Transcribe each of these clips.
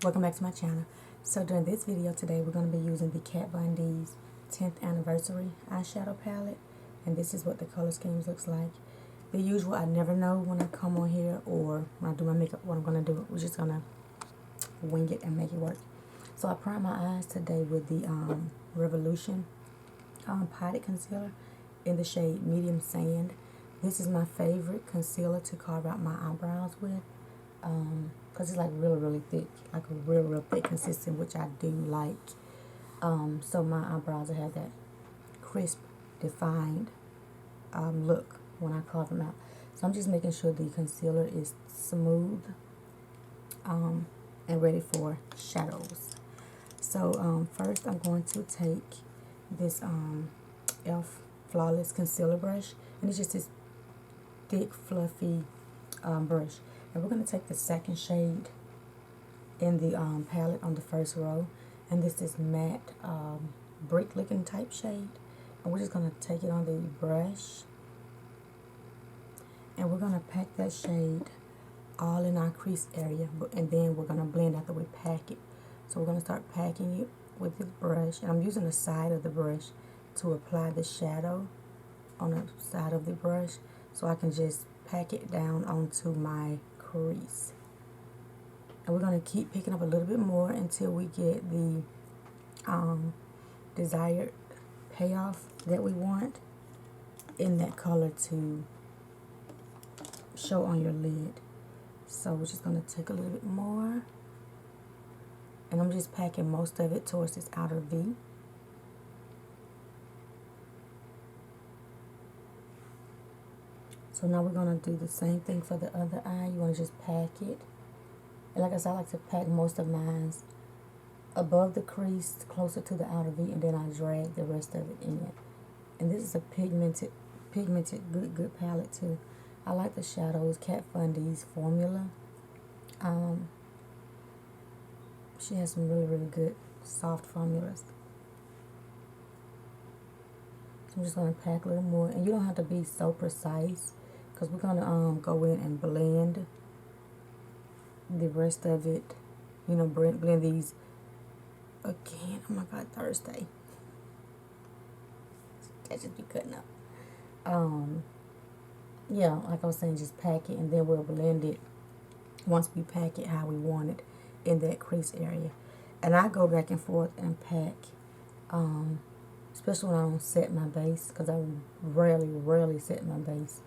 Welcome back to my channel. So during this video today, we're going to be using the Kat Von D's 10th anniversary eyeshadow palette, and this is what the color schemes looks like. The usual, I never know when I come on here or when I do my makeup what I'm going to do. We're just going to wing it and make it work. So I primed my eyes today with the Revolution potted concealer in the shade Medium Sand. This is my favorite concealer to carve out my eyebrows with. Because it's like really thick, like a real thick consistency, which I do like. So my eyebrows will have that crisp, defined look when I carve them out. So I'm just making sure the concealer is smooth and ready for shadows. So first I'm going to take this e.l.f. Flawless Concealer Brush, and it's just this thick, fluffy brush. And we're going to take the second shade in the palette on the first row. And this is matte brick looking type shade. And we're just going to take it on the brush. And we're going to pack that shade all in our crease area. And then we're going to blend after we pack it. So we're going to start packing it with this brush. And I'm using the side of the brush to apply the shadow on the side of the brush. So I can just pack it down onto my crease. And we're going to keep picking up a little bit more until we get the desired payoff that we want in that color to show on your lid. So we're just going to take a little bit more, and I'm just packing most of it towards this outer V. So now we're going to do the same thing for the other eye. You want to just pack it. And like I said, I like to pack most of mine above the crease, closer to the outer V, and then I drag the rest of it in. And this is a pigmented good palette too. I like the shadows, Kat Von D's formula. She has some really good soft formulas. So I'm just going to pack a little more. And you don't have to be so precise, because we're going to go in and blend the rest of it. You know, blend these again. Oh my God, Thursday. That just be cutting up. Yeah, like I was saying, just pack it, and then we'll blend it once we pack it how we want it in that crease area. And I go back and forth and pack, especially when I don't set my base, because I rarely set my base.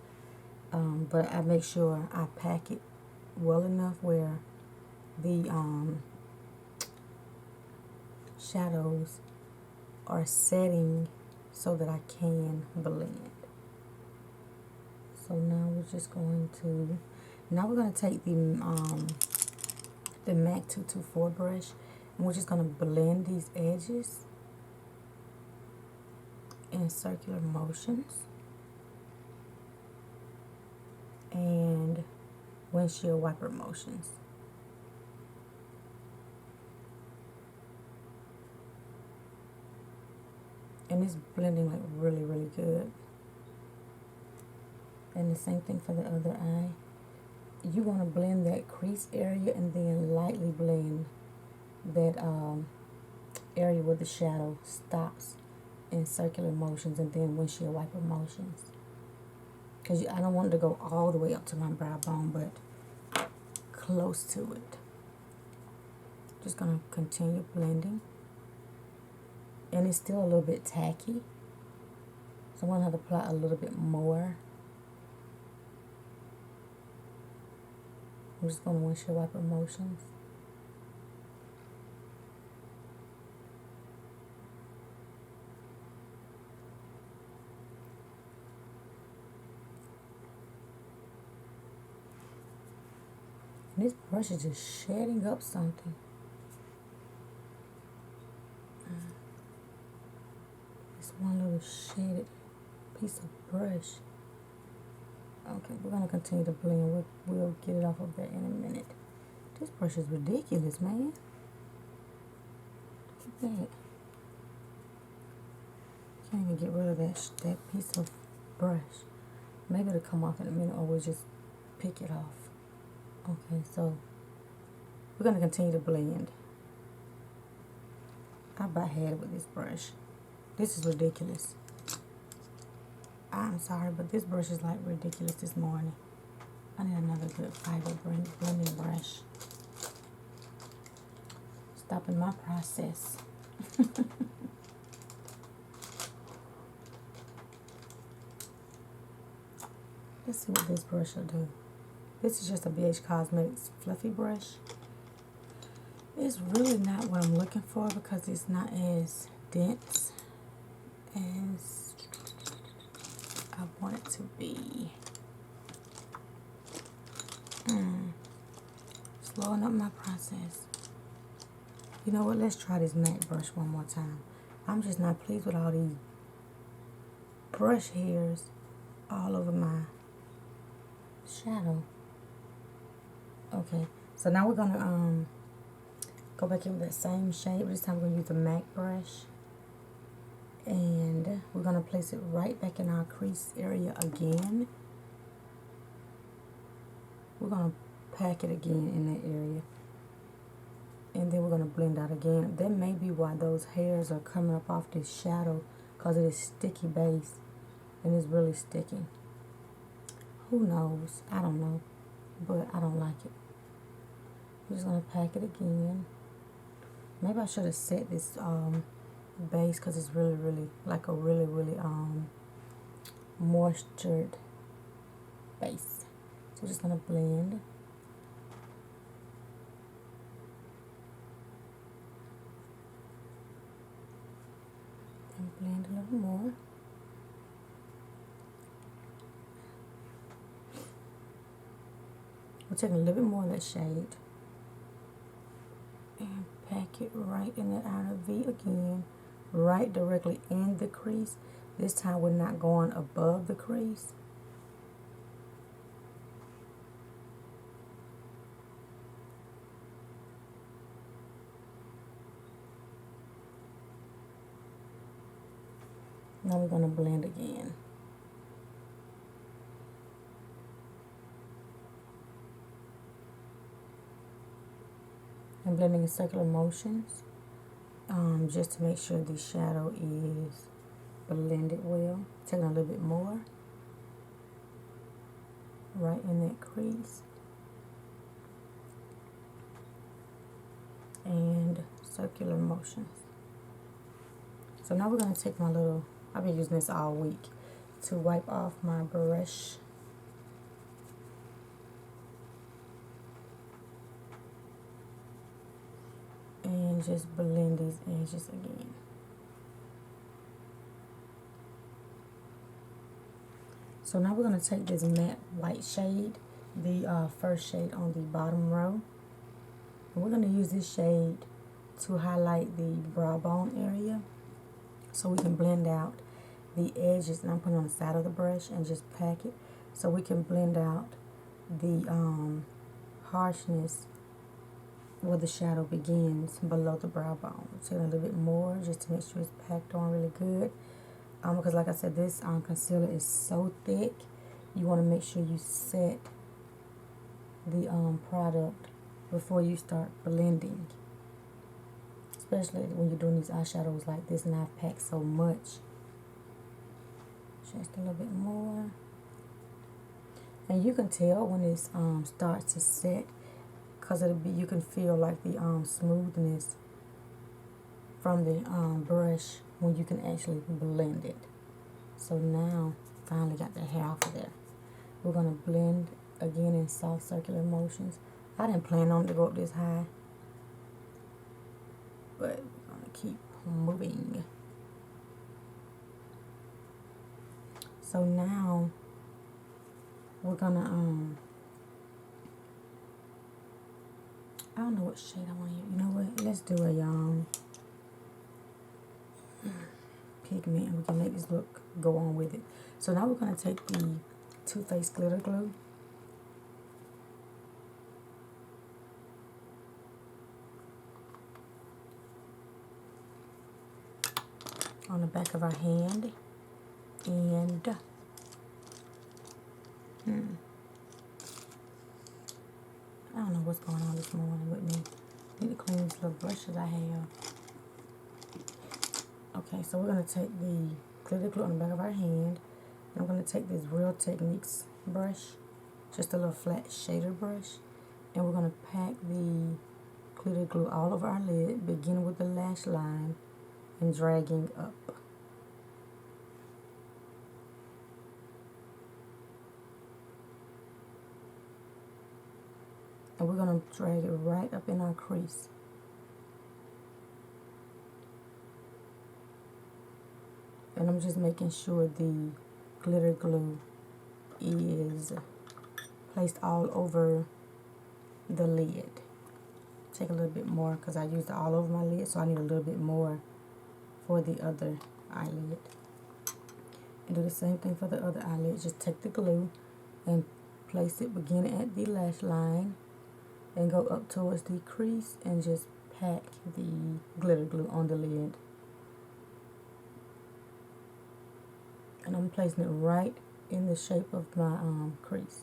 But I make sure I pack it well enough where the shadows are setting so that I can blend. So now we're just going to, now we're going to take the MAC 224 brush, and we're just going to blend these edges in circular motions and windshield wiper motions. And it's blending like really good. And the same thing for the other eye. You want to blend that crease area and then lightly blend that area where the shadow stops in circular motions, and then windshield wiper motions. Because I don't want it to go all the way up to my brow bone, but close to it. Just going to continue blending. And it's still a little bit tacky, so I'm going to have to apply a little bit more. I'm just going to windshield wiper motions. And this brush is just shading up something. This one little shaded piece of brush. Okay, we're going to continue to blend. We'll get it off of there in a minute. This brush is ridiculous, man. Look at that. Can't even get rid of that piece of brush. Maybe it'll come off in a minute, or we'll just pick it off. Okay, so We're going to continue to blend. I about had it with this brush. This is ridiculous. I'm sorry, but this brush is like ridiculous this morning. I need another good fiber blending brush. Stopping my process. Let's see what this brush will do. This is just a BH Cosmetics fluffy brush. It's really not what I'm looking for because it's not as dense as I want it to be. Slowing up my process. You know what? Let's try this matte brush one more time. I'm just not pleased with all these brush hairs all over my shadow. Okay, so now we're gonna go back in with that same shade, but this time we're gonna use the MAC brush, and we're gonna place it right back in our crease area again. We're gonna pack it again in that area, and then we're gonna blend out again. That may be why those hairs are coming up off this shadow, because it is sticky base and it's really sticking. Who knows? I don't know, but I don't like it. I'm just gonna pack it again. Maybe I should have set this base because it's really like a really moistured base. So we're just gonna blend. And blend a little more. We're taking a little bit more of that shade and pack it right in that outer V again, right directly in the crease. This time we're not going above the crease. Now we're going to blend again. I'm blending in circular motions, just to make sure the shadow is blended well. Taking a little bit more, right in that crease, and circular motions. So now we're going to take my little, I've been using this all week, to wipe off my brush. And just blend these edges again. So now we're going to take this matte white shade, the first shade on the bottom row, and we're going to use this shade to highlight the brow bone area so we can blend out the edges. And I'm putting it on the side of the brush and just pack it so we can blend out the harshness where the shadow begins below the brow bone. Taking a little bit more just to make sure it's packed on really good. Because like I said, this concealer is so thick, you want to make sure you set the product before you start blending. Especially when you're doing these eyeshadows like this, and I've packed so much. Just a little bit more. And you can tell when it starts to set, because you can feel like the smoothness from the brush when you can actually blend it. So now, finally got the hair off of there. We're going to blend again in soft circular motions. I didn't plan on it to go up this high, but we're going to keep moving. So now, we're going to I don't know what shade I want to use. You know what? Let's do a pigment, and we can make this look go on with it. So now we're going to take the Too Faced glitter glue, on the back of our hand, and I don't know what's going on this morning with me. I need to clean these little brushes I have. Okay, so we're going to take the glitter glue on the back of our hand. And I'm going to take this Real Techniques brush, just a little flat shader brush. And we're going to pack the glitter glue all over our lid, beginning with the lash line and dragging up. And we're going to drag it right up in our crease. And I'm just making sure the glitter glue is placed all over the lid. Take a little bit more because I used it all over my lid, so I need a little bit more for the other eyelid. And do the same thing for the other eyelid. Just take the glue and place it beginning at the lash line and go up towards the crease and just pack the glitter glue on the lid. And I'm placing it right in the shape of my crease.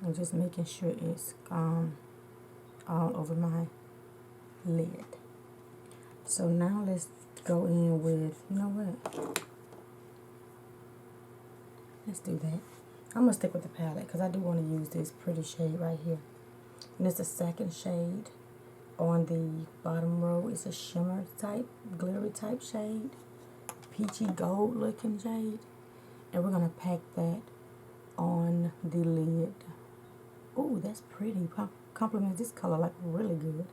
I'm just making sure it's all over my lid. So now let's go in with, you know what? Let's do that. I'm going to stick with the palette because I do want to use this pretty shade right here. And it's the second shade on the bottom row. It's a shimmer type, glittery type shade. Peachy gold looking shade. And we're going to pack that on the lid. Oh, that's pretty. Complements this color like really good.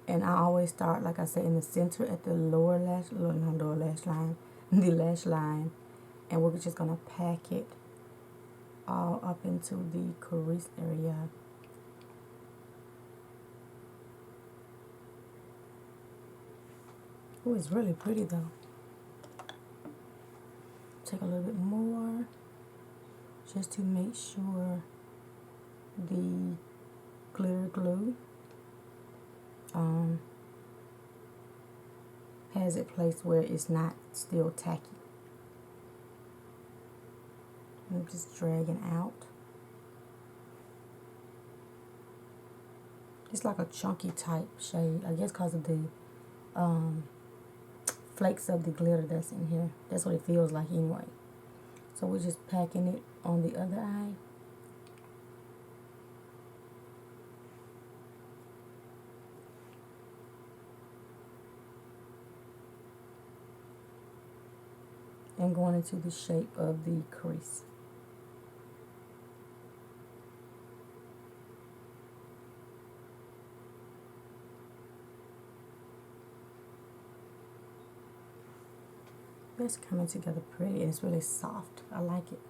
And I always start, like I said, in the center at the lower lash, not lower lash line, the lash line. And we're just going to pack it all up into the crease area. Oh, it's really pretty though. Take a little bit more just to make sure the glitter glue has it placed where it's not still tacky. I'm just dragging out. It's like a chunky type shade, I guess because of the flakes of the glitter that's in here. That's what it feels like anyway. So we're just packing it on the other eye. And going into the shape of the crease. It's coming together pretty. It's really soft. I like it.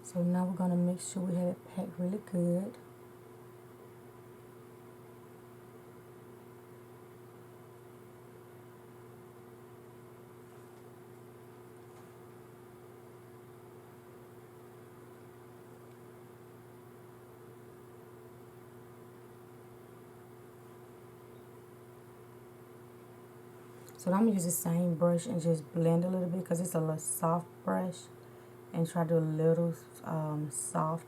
So now we're going to make sure we have it packed really good. So I'm going to use the same brush and just blend a little bit because it's a little soft brush. And try to do a little soft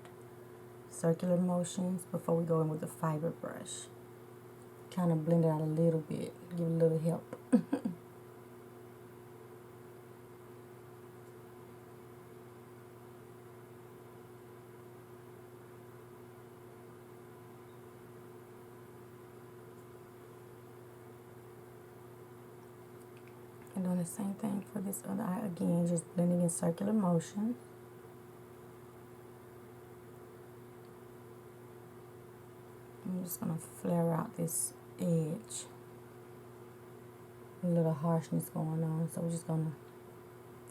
circular motions before we go in with the fiber brush. Kind of blend it out a little bit. Give it a little help. And doing the same thing for this other eye. Again, just blending in circular motion. I'm just going to flare out this edge. A little harshness going on. So we're just going to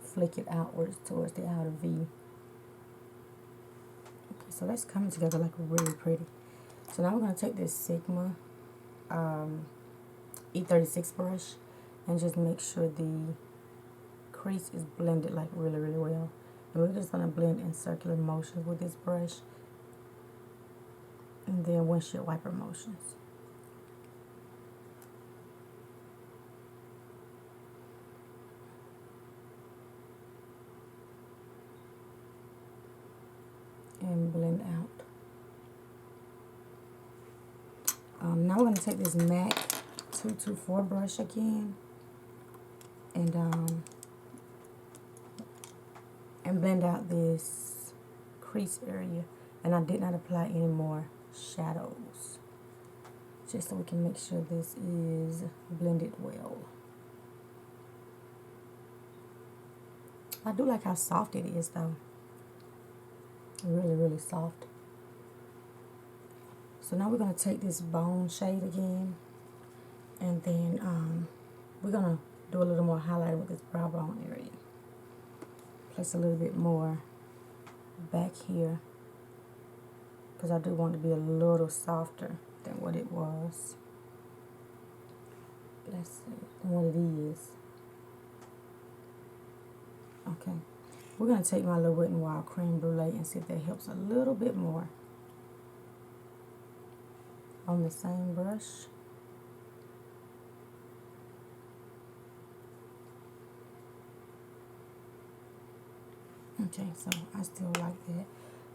flick it outwards towards the outer V. Okay, so that's coming together like really pretty. So now we're going to take this Sigma E36 brush and just make sure the crease is blended like really, really well. And we're just going to blend in circular motions with this brush. And then windshield wiper motions. and blend out. Now we're going to take this MAC 224 brush again and blend out this crease area. And I did not apply any more shadows, just so we can make sure this is blended well. I do like how soft it is though. Really, really soft. So now we're going to take this bone shade again, and then we're going to do a little more highlighting with this brow bone area. Place a little bit more back here, because I do want it to be a little softer than what it was. Let's see what it is. Okay, we're going to take my little Wet n Wild Creme Brulee and see if that helps a little bit more. On the same brush. Okay, so I still like that.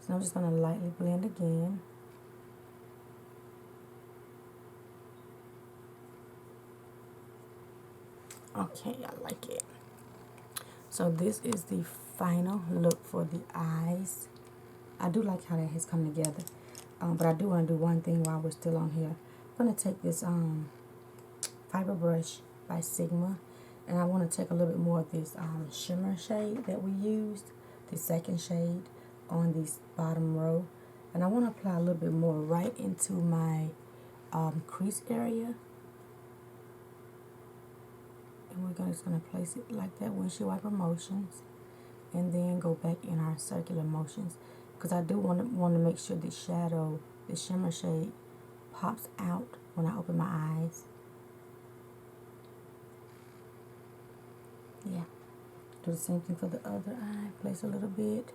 So I'm just going to lightly blend again. Okay, I like it. So this is the final look for the eyes. I do like how that has come together. But I do want to do one thing while we're still on here. I'm going to take this fiber brush by Sigma, and I want to take a little bit more of this shimmer shade that we used, the second shade on this bottom row, and I want to apply a little bit more right into my crease area. And we're just going to place it like that, windshield wiper motions, and then go back in our circular motions, because I do want to make sure the shadow, the shimmer shade, pops out when I open my eyes. Yeah. Do the same thing for the other eye. Place a little bit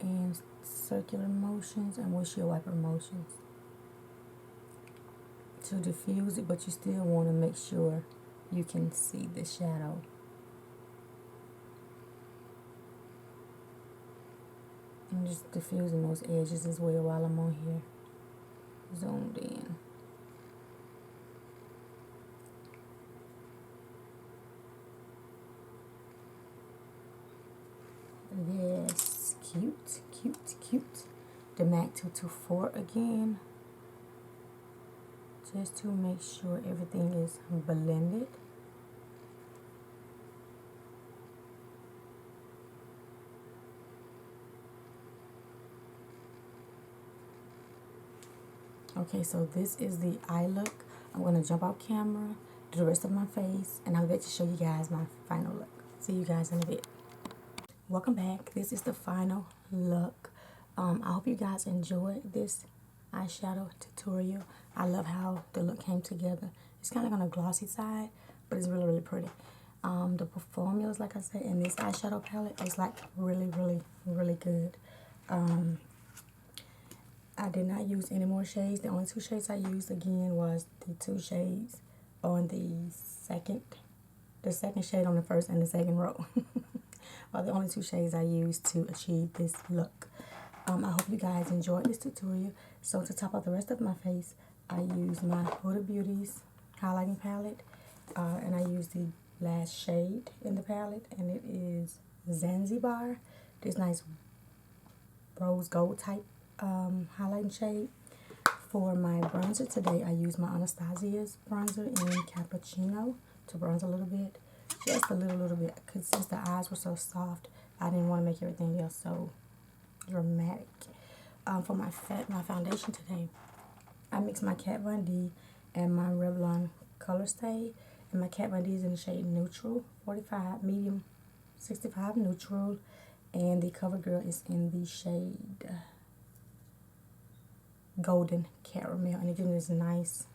in circular motions and windshield wiper motions to diffuse it, but you still want to make sure you can see the shadow. I'm just diffusing those edges as well while I'm on here. Zoomed in. Yes, cute, cute, cute. The MAC 224 again, just to make sure everything is blended. Okay, so this is the eye look. I'm going to jump out camera, do the rest of my face, and I'll get to show you guys my final look. See you guys in a bit. Welcome back. This is the final look. I hope you guys enjoyed this eyeshadow tutorial. I love how the look came together. It's kind of on a glossy side, but it's really, really pretty. The formulas, like I said, in this eyeshadow palette is like really, really, really good. I did not use any more shades. The only two shades I used again was the two shades on the second shade on the first and the second row. Are the only two shades I used to achieve this look. I hope you guys enjoyed this tutorial. So to top up the rest of my face, I used my Huda Beauty's highlighting palette, and I used the last shade in the palette, and it is Zanzibar. This nice rose gold type highlighting shade. For my bronzer today, I used my Anastasia's bronzer in Cappuccino to bronze a little bit. Just a little bit, because since the eyes were so soft, I didn't want to make everything else so dramatic. For my foundation today, I mixed my Kat Von D and my Revlon Color Stay. And my Kat Von D is in the shade Neutral 45, Medium 65 Neutral. And the CoverGirl is in the shade Golden Caramel. And it gives me this nice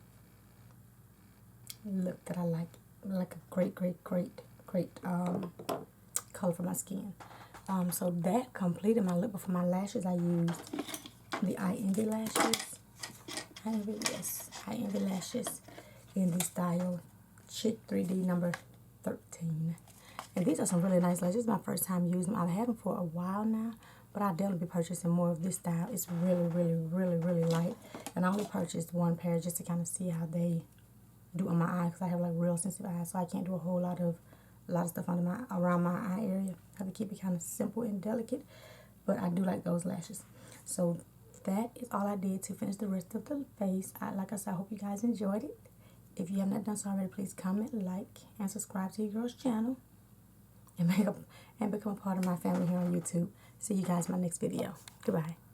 look that I like a great color for my skin. So that completed my look. But for my lashes, I used the Eye Envy lashes. Eye Envy lashes in the style Chick 3D number 13. And these are some really nice lashes. This is my first time using them. I've had them for a while now, but but I'll definitely be purchasing more of this style. It's really, really, really, really light. And I only purchased one pair just to kind of see how they do on my eye, because I have like real sensitive eyes, so I can't do a whole lot of stuff around my eye area. I have to keep it kind of simple and delicate, but I do like those lashes. So that is all I did to finish the rest of the face. Like I said, I hope you guys enjoyed it. If you have not done so already, please comment, like, and subscribe to your girl's channel, and become a part of my family here on YouTube. See you guys in my next video. Goodbye.